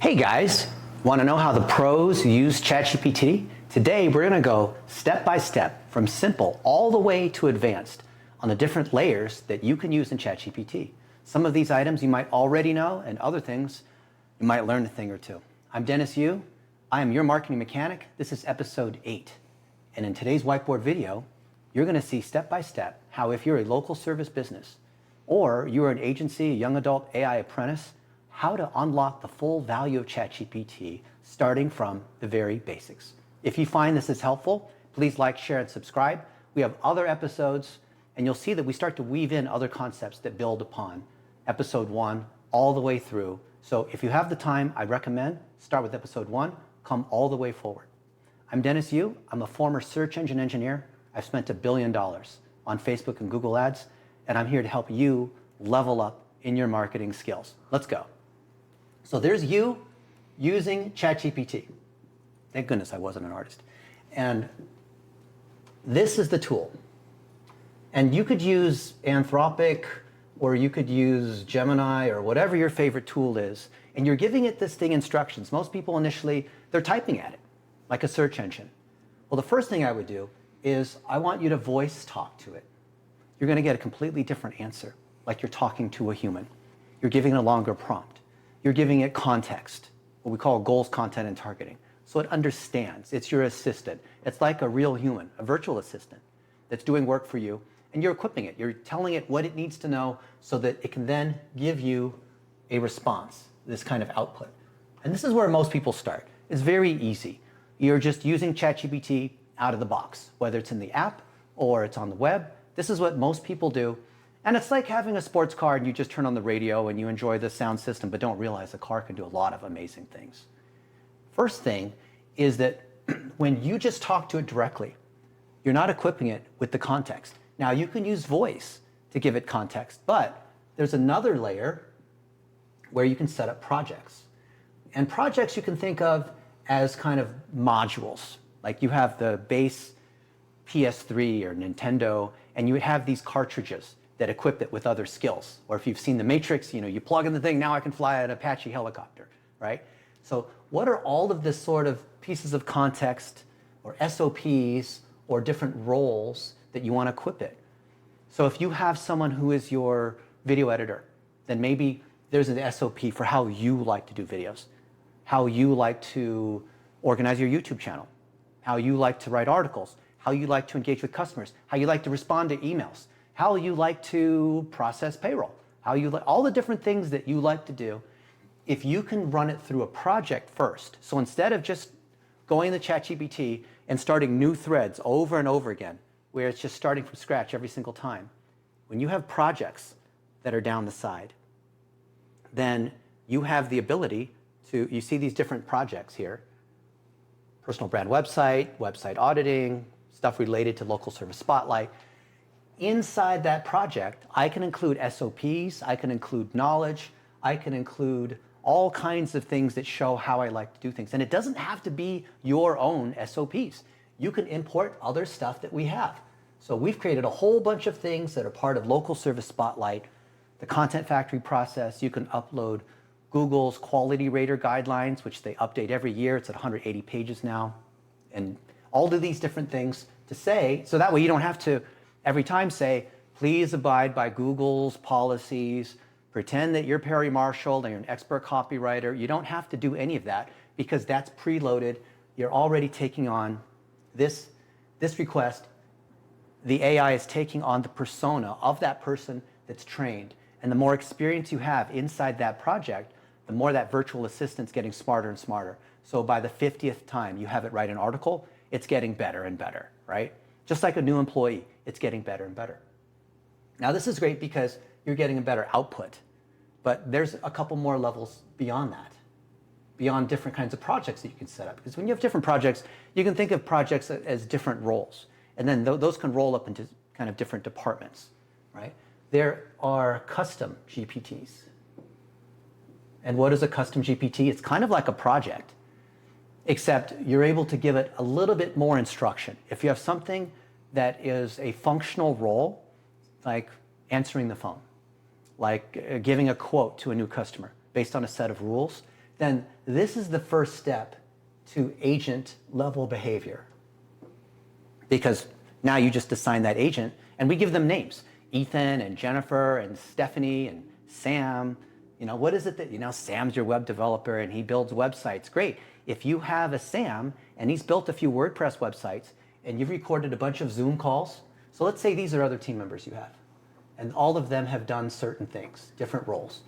Hey guys, want to know how the pros use ChatGPT? Today we're going to go step by step from simple all the way to advanced on the different layers that you can use in ChatGPT. Some of these items you might already know, and other things you might learn a thing or two. I'm Dennis Yu. I am your marketing mechanic. This is episode 8. And in today's whiteboard video, you're going to see step by step how, if you're a local service business or you're an agency, a young adult AI apprentice, how to unlock the full value of ChatGPT starting from the very basics. If you find this is helpful, please like, share, and subscribe. We have other episodes, and you'll see that we start to weave in other concepts that build upon episode 1 all the way through. So if you have the time, I recommend start with episode 1, come all the way forward. I'm Dennis Yu. I'm a former search engine engineer. I've spent $1 billion on Facebook and Google Ads, and I'm here to help you level up in your marketing skills. Let's go. So there's you using ChatGPT. Thank goodness I wasn't an artist. And this is the tool. And you could use Anthropic, or you could use Gemini, or whatever your favorite tool is, and you're giving it this thing instructions. Most people initially, they're typing at it, like a search engine. Well, the first thing I would do is I want you to voice talk to it. You're going to get a completely different answer, like you're talking to a human. You're giving it a longer prompt. You're giving it context, what we call goals, content, and targeting. So it understands. It's your assistant. It's like a real human, a virtual assistant that's doing work for you, and you're equipping it. You're telling it what it needs to know so that it can then give you a response, this kind of output. And this is where most people start. It's very easy. You're just using ChatGPT out of the box, whether it's in the app or it's on the web. This is what most people do. And it's like having a sports car and you just turn on the radio and you enjoy the sound system, but don't realize the car can do a lot of amazing things. First thing is that when you just talk to it directly, you're not equipping it with the context. Now, you can use voice to give it context, but there's another layer where you can set up projects. And projects you can think of as kind of modules. Like you have the base PS3 or Nintendo, and you would have these cartridges that equip it with other skills. Or if you've seen The Matrix, you plug in the thing, now I can fly an Apache helicopter, right? So what are all of this sort of pieces of context or SOPs or different roles that you want to equip it? So if you have someone who is your video editor, then maybe there's an SOP for how you like to do videos, how you like to organize your YouTube channel, how you like to write articles, how you like to engage with customers, how you like to respond to emails, how you like to process payroll, how you like all the different things that you like to do. If you can run it through a project first, so instead of just going to ChatGPT and starting new threads over and over again, where it's just starting from scratch every single time, when you have projects that are down the side, then you have the ability to, you see these different projects here, personal brand website, website auditing, stuff related to local service spotlight. Inside that project, I can include SOPs, I can include knowledge, I can include all kinds of things that show how I like to do things. And it doesn't have to be your own SOPs. You can import other stuff that we have. So we've created a whole bunch of things that are part of Local Service Spotlight, the Content Factory process. You can upload Google's Quality Rater Guidelines, which they update every year. It's at 180 pages now. And all of these different things to say, so that way you don't have to every time say, please abide by Google's policies, pretend that you're Perry Marshall and you're an expert copywriter. You don't have to do any of that because that's preloaded. You're already taking on this request. The AI is taking on the persona of that person that's trained. And the more experience you have inside that project, the more that virtual assistant's getting smarter and smarter. So by the 50th time you have it write an article, it's getting better and better, right? Just like a new employee, it's getting better and better. Now this is great because you're getting a better output, but there's a couple more levels beyond that, beyond different kinds of projects that you can set up. Because when you have different projects, you can think of projects as different roles, and then those can roll up into kind of different departments, right? There are custom GPTs. And what is a custom GPT? It's kind of like a project, except you're able to give it a little bit more instruction. If you have something that is a functional role, like answering the phone, like giving a quote to a new customer based on a set of rules, then this is the first step to agent level behavior. Because now you just assign that agent, and we give them names. Ethan and Jennifer and Stephanie and Sam. What is it that, Sam's your web developer and he builds websites. Great. If you have a Sam and he's built a few WordPress websites and you've recorded a bunch of Zoom calls, so let's say these are other team members you have, and all of them have done certain things, different roles.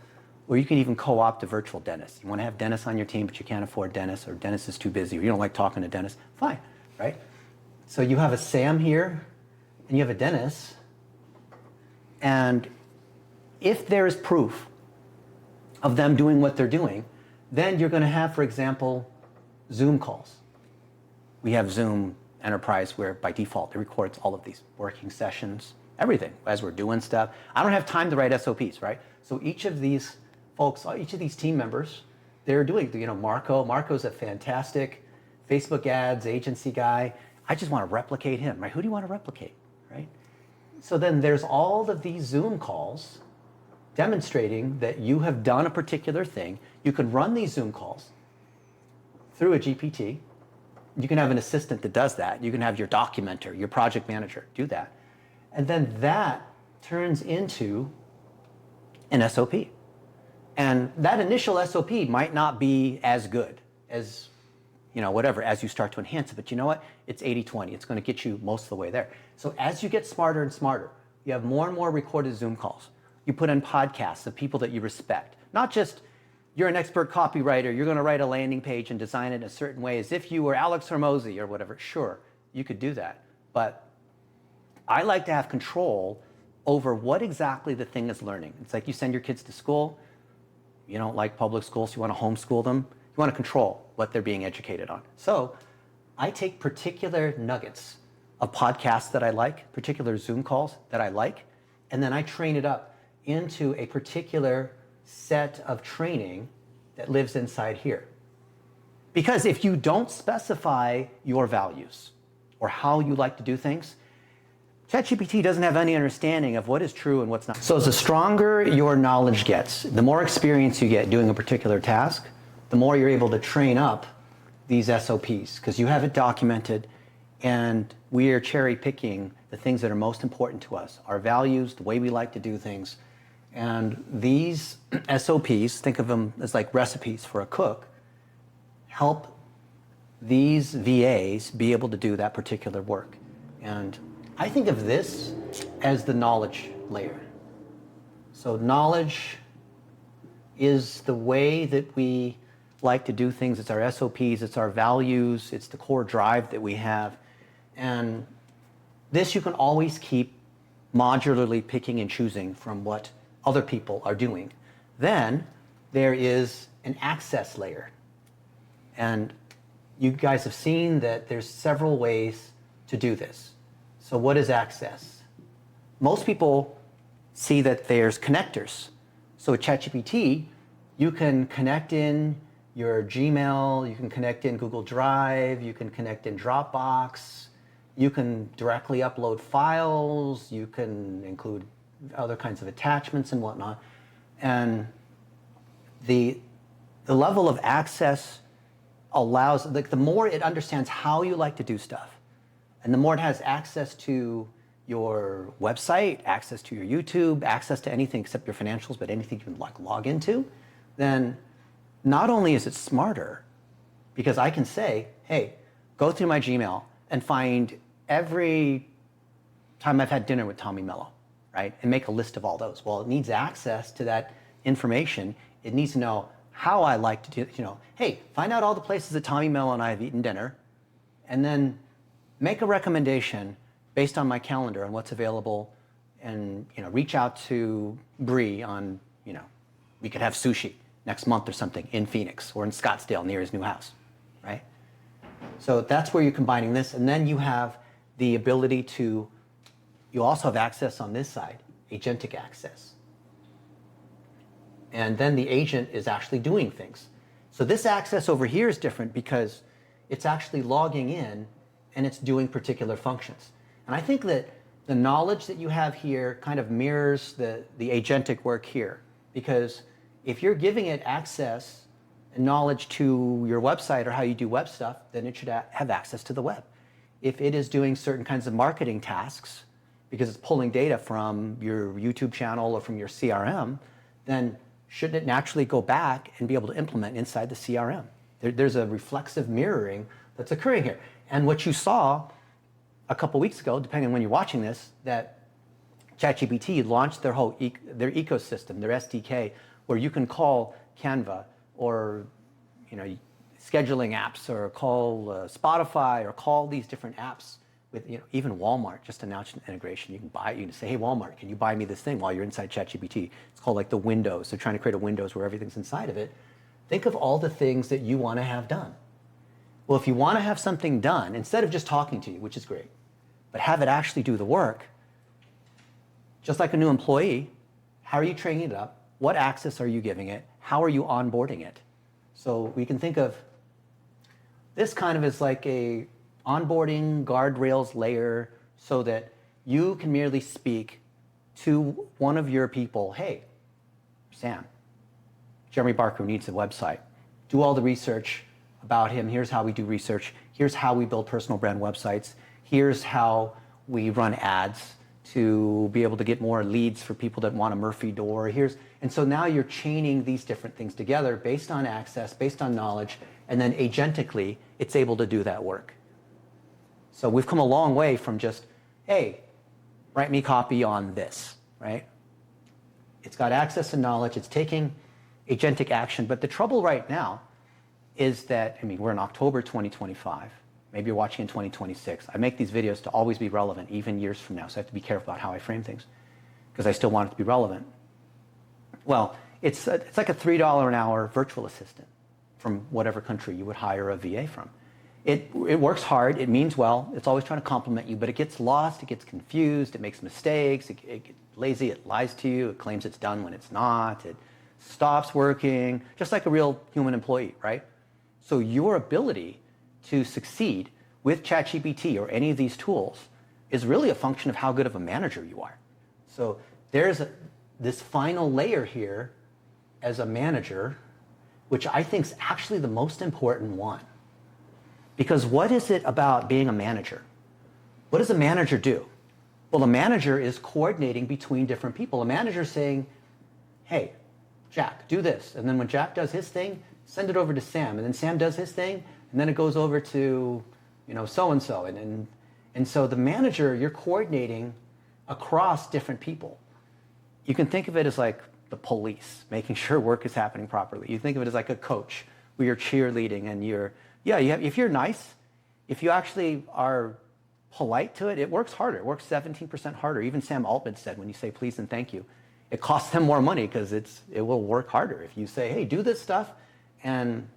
Or you can even co-opt a virtual dentist. You want to have Dennis on your team, but you can't afford Dennis, or Dennis is too busy, or you don't like talking to Dennis. Fine, right? So you have a Sam here, and you have a Dennis, and if there is proof of them doing what they're doing, then you're going to have, for example, Zoom calls. We have Zoom Enterprise where by default it records all of these working sessions, everything as we're doing stuff. I don't have time to write SOPs, right? So each of these folks, each of these team members, they're doing, Marco's a fantastic Facebook ads agency guy. I just want to replicate him, right? Who do you want to replicate, right? So then there's all of these Zoom calls demonstrating that you have done a particular thing. You can run these Zoom calls through a GPT. You can have an assistant that does that. You can have your documenter, your project manager do that. And then that turns into an SOP. And that initial SOP might not be as good as, as you start to enhance it. But you know what? It's 80-20. It's going to get you most of the way there. So as you get smarter and smarter, you have more and more recorded Zoom calls. You put in podcasts of people that you respect. Not just you're an expert copywriter, you're going to write a landing page and design it in a certain way as if you were Alex Hormozy or whatever. Sure, you could do that. But I like to have control over what exactly the thing is learning. It's like you send your kids to school. You don't like public school, so you want to homeschool them. You want to control what they're being educated on. So I take particular nuggets of podcasts that I like, particular Zoom calls that I like, and then I train it up into a particular set of training that lives inside here. Because if you don't specify your values or how you like to do things, ChatGPT doesn't have any understanding of what is true and what's not. So the stronger your knowledge gets, the more experience you get doing a particular task, the more you're able to train up these SOPs because you have it documented, and we are cherry picking the things that are most important to us, our values, the way we like to do things. And these SOPs, think of them as like recipes for a cook, help these VAs be able to do that particular work. And I think of this as the knowledge layer. So knowledge is the way that we like to do things. It's our SOPs, it's our values, it's the core drive that we have. And this you can always keep modularly picking and choosing from what other people are doing. Then there is an access layer. And you guys have seen that there's several ways to do this. So what is access? Most people see that there's connectors. So with ChatGPT, you can connect in your Gmail, you can connect in Google Drive, you can connect in Dropbox, you can directly upload files, you can include other kinds of attachments and whatnot. And the level of access allows, like, the more it understands how you like to do stuff, and the more it has access to your website, access to your YouTube, access to anything except your financials, but anything you can like log into, then not only is it smarter, because I can say, hey, go through my Gmail and find every time I've had dinner with Tommy Mello, right? And make a list of all those. Well, it needs access to that information. It needs to know how I like to do, hey, find out all the places that Tommy Mello and I have eaten dinner, and then make a recommendation based on my calendar and what's available, and reach out to Bree on, we could have sushi next month or something in Phoenix or in Scottsdale near his new house, right? So that's where you're combining this, and then you have the ability to, you also have access on this side, agentic access. And then the agent is actually doing things. So this access over here is different because it's actually logging in and it's doing particular functions. And I think that the knowledge that you have here kind of mirrors the agentic work here, because if you're giving it access knowledge to your website or how you do web stuff, then it should have access to the web. If it is doing certain kinds of marketing tasks, because it's pulling data from your YouTube channel or from your CRM, then shouldn't it naturally go back and be able to implement inside the CRM? There's a reflexive mirroring that's occurring here. And what you saw a couple weeks ago, depending on when you're watching this, that ChatGPT launched their whole their ecosystem, their SDK, where you can call Canva or scheduling apps, or call Spotify, or call these different apps with even Walmart just announced an integration. You can say, hey Walmart, can you buy me this thing while you're inside ChatGPT? It's called like the Windows. They're trying to create a Windows where everything's inside of it. Think of all the things that you want to have done. Well, if you want to have something done, instead of just talking to you, which is great, but have it actually do the work, just like a new employee, how are you training it up? What access are you giving it? How are you onboarding it? So we can think of this kind of as like a onboarding guardrails layer, so that you can merely speak to one of your people. Hey, Sam, Jeremy Barker needs a website. Do all the research about him. Here's how we do research. Here's how we build personal brand websites. Here's how we run ads to be able to get more leads for people that want a Murphy door. And so now you're chaining these different things together based on access, based on knowledge, and then agentically, it's able to do that work. So we've come a long way from just, hey, write me copy on this, right? It's got access and knowledge. It's taking agentic action. But the trouble right now is that, we're in October 2025. Maybe you're watching in 2026. I make these videos to always be relevant, even years from now. So I have to be careful about how I frame things, because I still want it to be relevant. Well, it's like a $3 an hour virtual assistant from whatever country you would hire a VA from. It works hard, it means well, it's always trying to compliment you, but it gets lost, it gets confused, it makes mistakes, it gets lazy, it lies to you, it claims it's done when it's not, it stops working, just like a real human employee, right? So your ability to succeed with ChatGPT or any of these tools is really a function of how good of a manager you are. So there's this final layer here as a manager, which I think is actually the most important one. Because what is it about being a manager? What does a manager do? Well, a manager is coordinating between different people. A manager is saying, hey, Jack, do this. And then when Jack does his thing, send it over to Sam. And then Sam does his thing, and then it goes over to so-and-so. And so the manager, you're coordinating across different people. You can think of it as like the police, making sure work is happening properly. You think of it as like a coach, where you're cheerleading and if you're nice, if you actually are polite to it, it works harder. It works 17% harder. Even Sam Altman said, when you say please and thank you, it costs them more money because it will work harder. If you say, hey, do this stuff, and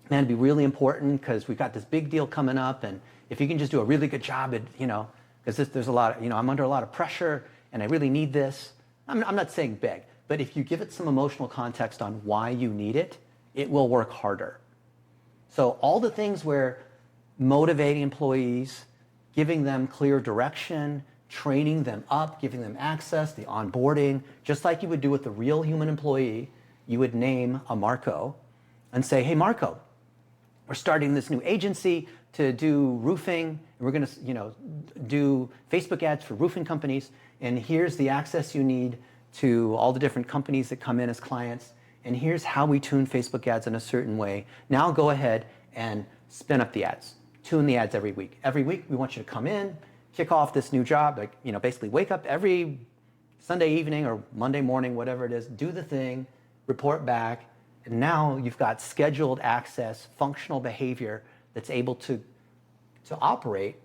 man, it'd be really important because we've got this big deal coming up, and if you can just do a really good job at, because there's a lot of, I'm under a lot of pressure and I really need this. I'm not saying beg, but if you give it some emotional context on why you need it, it will work harder. So all the things where motivating employees, giving them clear direction, training them up, giving them access, the onboarding, just like you would do with the real human employee, you would name a Marco and say, hey, Marco, we're starting this new agency to do roofing, and we're going to do Facebook ads for roofing companies, and here's the access you need to all the different companies that come in as clients, and here's how we tune Facebook ads in a certain way. Now go ahead and spin up the ads. Tune the ads every week. Every week we want you to come in, kick off this new job, basically wake up every Sunday evening or Monday morning, whatever it is, do the thing, report back, and now you've got scheduled access, functional behavior that's able to operate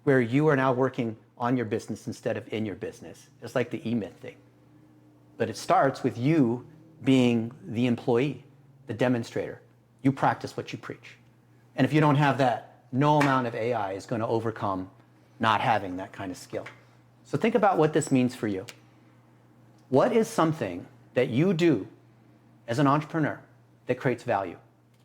where you are now working on your business instead of in your business. It's like the E-Myth thing. But it starts with you being the employee, the demonstrator. You practice what you preach. And if you don't have that, no amount of AI is going to overcome not having that kind of skill. So think about what this means for you. What is something that you do as an entrepreneur that creates value?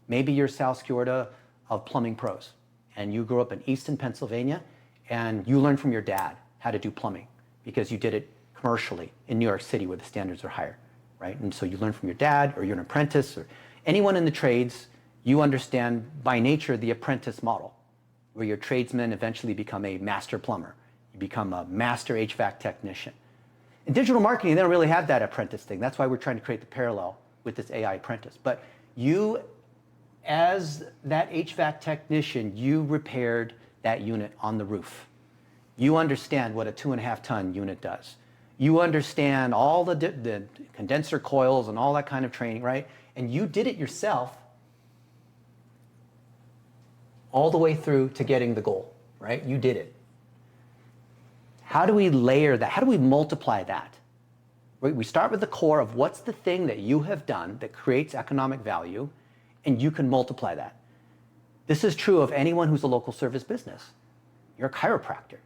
Maybe you're Sal Sciorda of Plumbing Pros, and you grew up in Easton, Pennsylvania, and you learned from your dad how to do plumbing because you did it commercially in New York City where the standards are higher, right? And so you learn from your dad, or you're an apprentice, Anyone in the trades, you understand by nature the apprentice model, where your tradesman eventually become a master plumber. You become a master HVAC technician. In digital marketing, they don't really have that apprentice thing. That's why we're trying to create the parallel with this AI apprentice. But you, as that HVAC technician, you repaired that unit on the roof. You understand what a 2.5 ton unit does. You understand all the condenser coils and all that kind of training, right? And you did it yourself all the way through to getting the goal, right? You did it. How do we layer that? How do we multiply that? We start with the core of what's the thing that you have done that creates economic value, and you can multiply that. This is true of anyone who's a local service business. You're a chiropractor.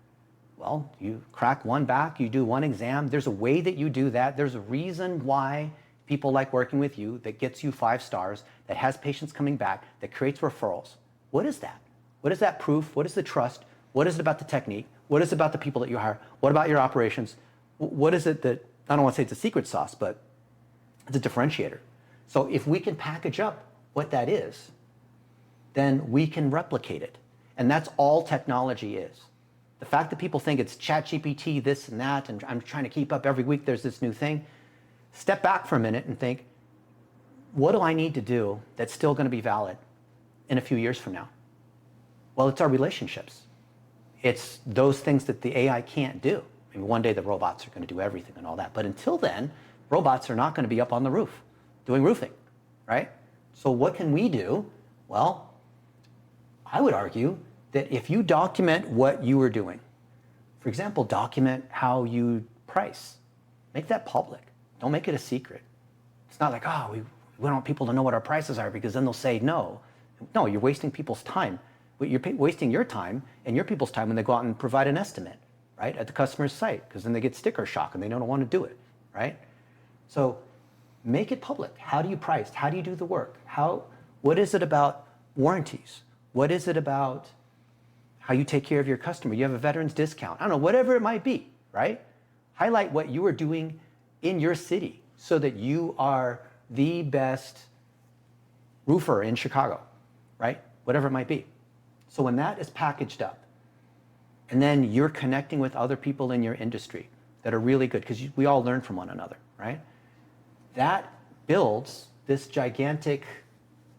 Well, you crack one back, you do one exam. There's a way that you do that. There's a reason why people like working with you, that gets you 5 stars, that has patients coming back, that creates referrals. What is that? What is that proof? What is the trust? What is it about the technique? What is it about the people that you hire? What about your operations? What is it that, I don't want to say it's a secret sauce, but it's a differentiator. So if we can package up what that is, then we can replicate it. And that's all technology is. The fact that people think it's ChatGPT, this and that, and I'm trying to keep up every week, there's this new thing. Step back for a minute and think, what do I need to do that's still going to be valid in a few years from now? Well, it's our relationships. It's those things that the AI can't do. I mean, one day the robots are going to do everything and all that. But until then, robots are not going to be up on the roof doing roofing, right? So what can we do? Well, I would argue that if you document what you are doing, for example, document how you price, make that public. Don't make it a secret. It's not like, oh, we don't want people to know what our prices are because then they'll say no. No, you're wasting people's time. You're wasting your time and your people's time when they go out and provide an estimate, right, at the customer's site, because then they get sticker shock and they don't want to do it, right? So make it public. How do you price? How do you do the work? What is it about warranties? What is it about how you take care of your customer? You have a veteran's discount. I don't know, whatever it might be, right? Highlight what you are doing in your city so that you are the best roofer in Chicago, right? Whatever it might be. So when that is packaged up, and then you're connecting with other people in your industry that are really good, because we all learn from one another, right? That builds this gigantic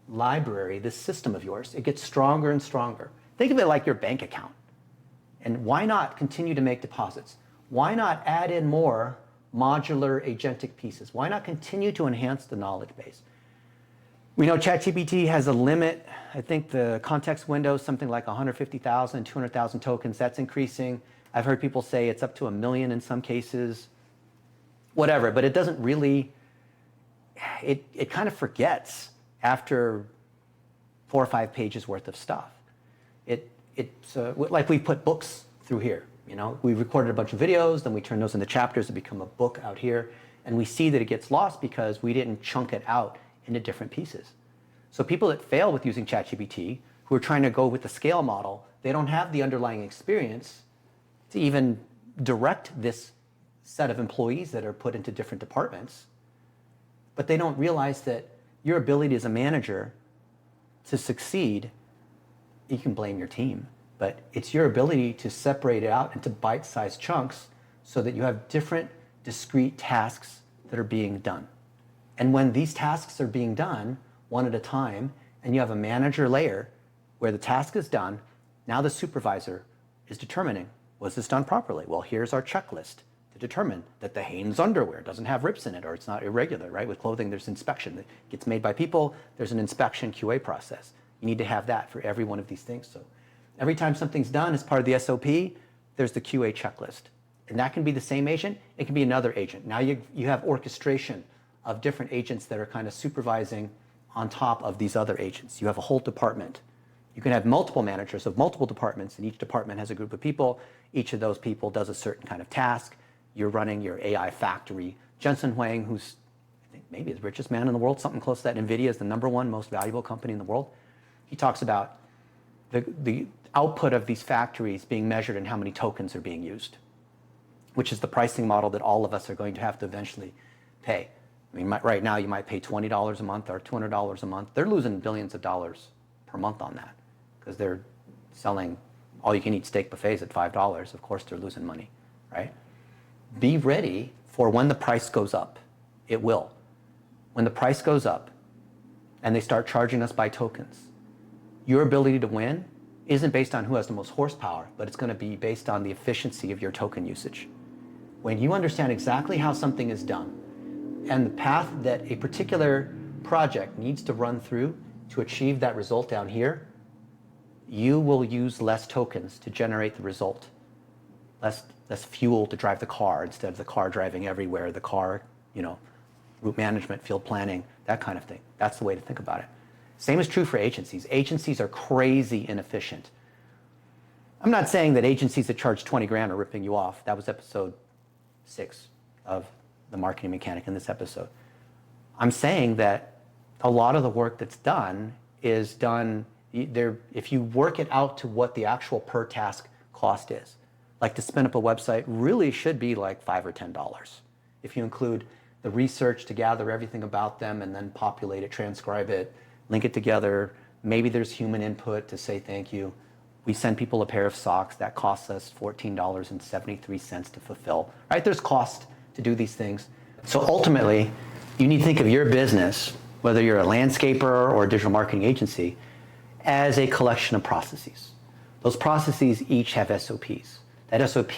library, this system of yours. It gets stronger and stronger. Think of it like your bank account. And why not continue to make deposits? Why not add in more modular agentic pieces? Why not continue to enhance the knowledge base? We know ChatGPT has a limit. I think the context window is something like 150,000, 200,000 tokens. That's increasing. I've heard people say it's up to 1 million in some cases. Whatever, but it doesn't really, it kind of forgets after 4 or 5 pages worth of stuff. It's like we put books through here. You know, we recorded a bunch of videos, then we turn those into chapters to become a book out here, and we see that it gets lost because we didn't chunk it out into different pieces. So people that fail with using ChatGPT, who are trying to go with the scale model, they don't have the underlying experience to even direct this set of employees that are put into different departments. But they don't realize that your ability as a manager to succeed, you can blame your team, but it's your ability to separate it out into bite-sized chunks so that you have different discrete tasks that are being done. And when these tasks are being done one at a time, and you have a manager layer where the task is done, now the supervisor is determining, was this done properly? Well, here's our checklist to determine that the Hanes underwear doesn't have rips in it or it's not irregular, right? With clothing, there's inspection that gets made by people. There's an inspection QA process. You need to have that for every one of these things. So every time something's done as part of the SOP, there's the QA checklist. And that can be the same agent. It can be another agent. Now you have orchestration of different agents that are kind of supervising on top of these other agents. You have a whole department. You can have multiple managers of multiple departments, and each department has a group of people. Each of those people does a certain kind of task. You're running your AI factory. Jensen Huang, who's I think maybe the richest man in the world, something close to that. NVIDIA is the #1 most valuable company in the world. He talks about the output of these factories being measured in how many tokens are being used, which is the pricing model that all of us are going to have to eventually pay. I mean, right now you might pay $20 a month or $200 a month. They're losing billions of dollars per month on that because they're selling all-you-can-eat steak buffets at $5. Of course, they're losing money, right? Be ready for when the price goes up. It will. When the price goes up and they start charging us by tokens, your ability to win isn't based on who has the most horsepower, but it's going to be based on the efficiency of your token usage. When you understand exactly how something is done and the path that a particular project needs to run through to achieve that result down here, you will use less tokens to generate the result. Less fuel to drive the car instead of the car driving everywhere, the car, route management, field planning, that kind of thing. That's the way to think about it. Same is true for agencies. Agencies are crazy inefficient. I'm not saying that agencies that charge 20 grand are ripping you off. That was episode 6 of the marketing mechanic in this episode. I'm saying that a lot of the work that's done is done there. If you work it out to what the actual per task cost is, like to spin up a website really should be like $5 or $10. If you include the research to gather everything about them and then populate it, transcribe it, link it together. Maybe there's human input to say thank you. We send people a pair of socks that costs us $14.73 to fulfill, right? There's cost to do these things. So ultimately, you need to think of your business, whether you're a landscaper or a digital marketing agency, as a collection of processes. Those processes each have SOPs. That SOP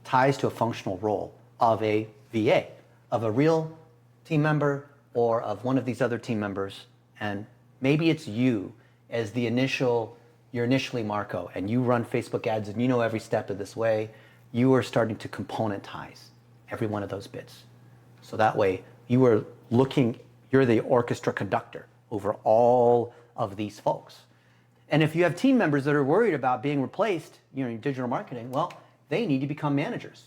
ties to a functional role of a VA, of a real team member or of one of these other team members. And maybe it's you as you're initially Marco, and you run Facebook ads and you know every step of this way. You are starting to componentize every one of those bits. So that way you're the orchestra conductor over all of these folks. And if you have team members that are worried about being replaced, in digital marketing, well, they need to become managers.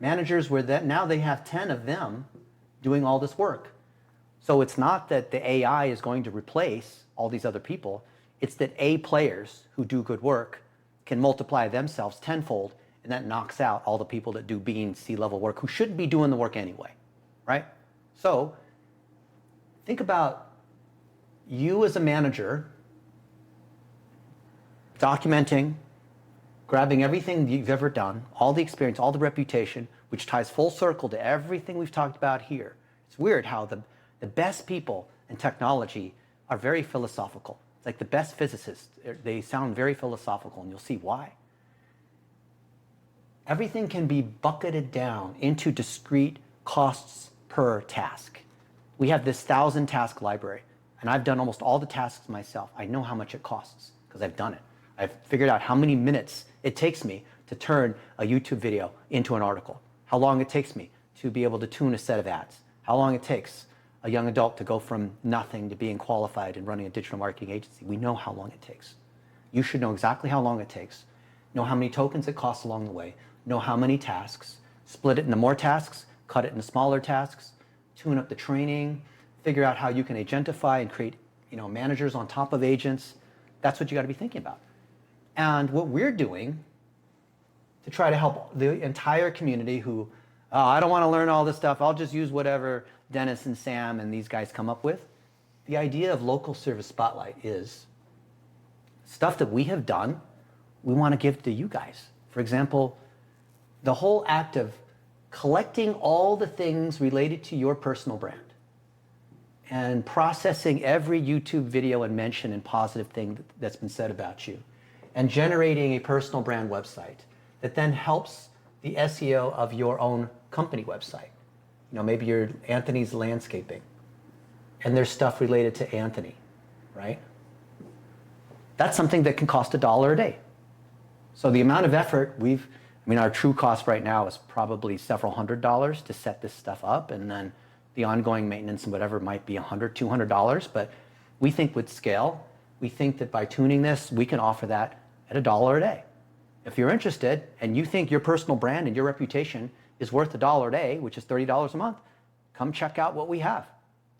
Managers where now they have 10 of them doing all this work. So it's not that the AI is going to replace all these other people. It's that A players who do good work can multiply themselves tenfold, and that knocks out all the people that do B and C level work who shouldn't be doing the work anyway, right? So think about you as a manager documenting, grabbing everything you've ever done, all the experience, all the reputation, which ties full circle to everything we've talked about here. It's weird how the best people in technology are very philosophical. It's like the best physicists, they sound very philosophical, and you'll see why. Everything can be bucketed down into discrete costs per task. We have this 1,000 task library, and I've done almost all the tasks myself. I know how much it costs because I've done it. I've figured out how many minutes it takes me to turn a YouTube video into an article, how long it takes me to be able to tune a set of ads, how long it takes a young adult to go from nothing to being qualified and running a digital marketing agency. We know how long it takes. You should know exactly how long it takes, know how many tokens it costs along the way, know how many tasks, split it into more tasks, cut it into smaller tasks, tune up the training, figure out how you can agentify and create managers on top of agents. That's what you got to be thinking about. And what we're doing to try to help the entire community who, I don't want to learn all this stuff, I'll just use whatever Dennis and Sam and these guys come up with. The idea of local service spotlight is stuff that we have done, we want to give to you guys. For example, the whole act of collecting all the things related to your personal brand and processing every YouTube video and mention and positive thing that's been said about you, and generating a personal brand website that then helps the SEO of your own company website. Maybe you're Anthony's Landscaping, and there's stuff related to Anthony, right? That's something that can cost $1 a day. So the amount of effort our true cost right now is probably several $100s to set this stuff up, and then the ongoing maintenance and whatever might be $100, $200, but we think with scale, we think that by tuning this, we can offer that at $1 a day. If you're interested and you think your personal brand and your reputation is worth $1 a day, which is $30 a month, come check out what we have.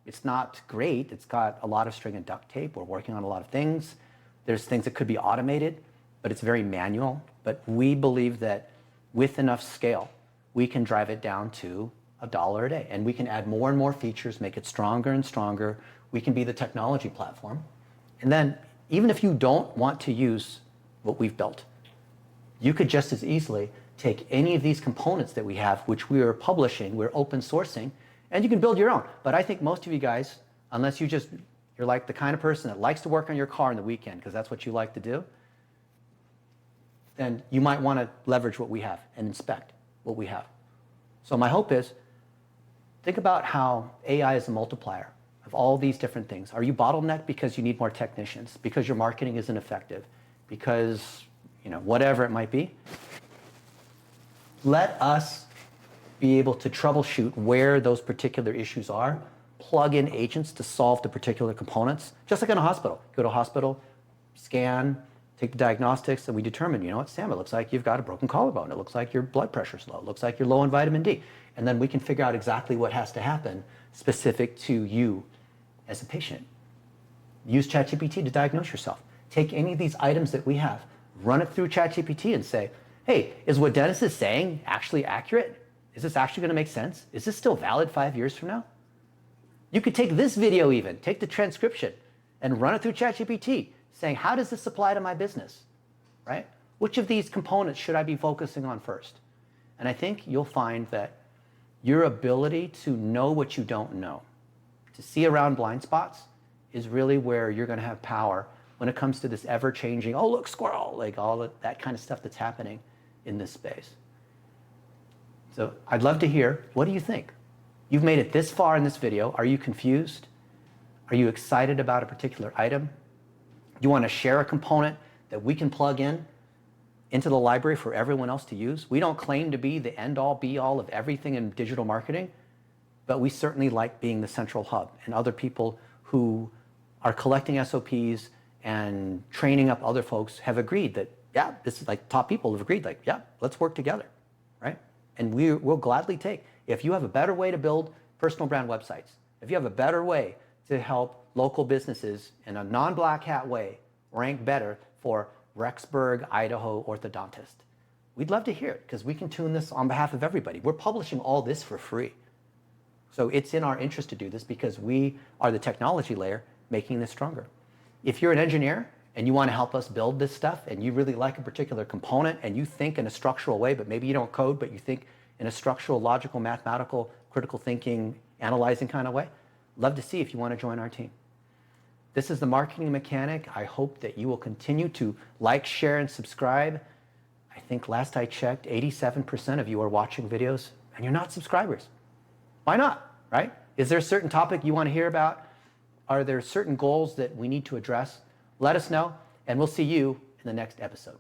It's not great. It's got a lot of string and duct tape. We're working on a lot of things. There's things that could be automated, but it's very manual. But we believe that with enough scale, we can drive it down to $1 a day. And we can add more and more features, make it stronger and stronger. We can be the technology platform. And then even if you don't want to use what we've built, you could just as easily take any of these components that we have, which we are publishing, we're open sourcing, and you can build your own. But I think most of you guys, unless you're like the kind of person that likes to work on your car on the weekend because that's what you like to do, then you might want to leverage what we have and inspect what we have. So my hope is, think about how AI is a multiplier of all these different things. Are you bottlenecked because you need more technicians, because your marketing isn't effective, because whatever it might be? Let us be able to troubleshoot where those particular issues are, plug in agents to solve the particular components, just like in a hospital. Go to a hospital, scan, take the diagnostics, and we determine, Sam, it looks like you've got a broken collarbone. It looks like your blood pressure's low. It looks like you're low in vitamin D. And then we can figure out exactly what has to happen specific to you as a patient. Use ChatGPT to diagnose yourself. Take any of these items that we have, run it through ChatGPT and say, hey, is what Dennis is saying actually accurate? Is this actually going to make sense? Is this still valid 5 years from now? You could take this video even, take the transcription and run it through ChatGPT saying, how does this apply to my business, right? Which of these components should I be focusing on first? And I think you'll find that your ability to know what you don't know, to see around blind spots, is really where you're going to have power when it comes to this ever-changing, oh, look, squirrel, like all of that kind of stuff that's happening in this space. So I'd love to hear, what do you think? You've made it this far in this video. Are you confused? Are you excited about a particular item? You want to share a component that we can plug into the library for everyone else to use? We don't claim to be the end-all, be-all of everything in digital marketing, but we certainly like being the central hub, and other people who are collecting SOPs and training up other folks have agreed that, yeah, this is like top people have agreed, like, yeah, let's work together, right? And we'll gladly take, if you have a better way to build personal brand websites, if you have a better way to help local businesses in a non-black hat way rank better for Rexburg, Idaho orthodontist, we'd love to hear it because we can tune this on behalf of everybody. We're publishing all this for free. So it's in our interest to do this because we are the technology layer making this stronger. If you're an engineer and you want to help us build this stuff and you really like a particular component and you think in a structural way, but maybe you don't code, but you think in a structural, logical, mathematical, critical thinking, analyzing kind of way, love to see if you want to join our team. This is the Marketing Mechanic. I hope that you will continue to like, share, and subscribe. I think last I checked, 87% of you are watching videos and you're not subscribers. Why not, right? Is there a certain topic you want to hear about? Are there certain goals that we need to address? Let us know, and we'll see you in the next episode.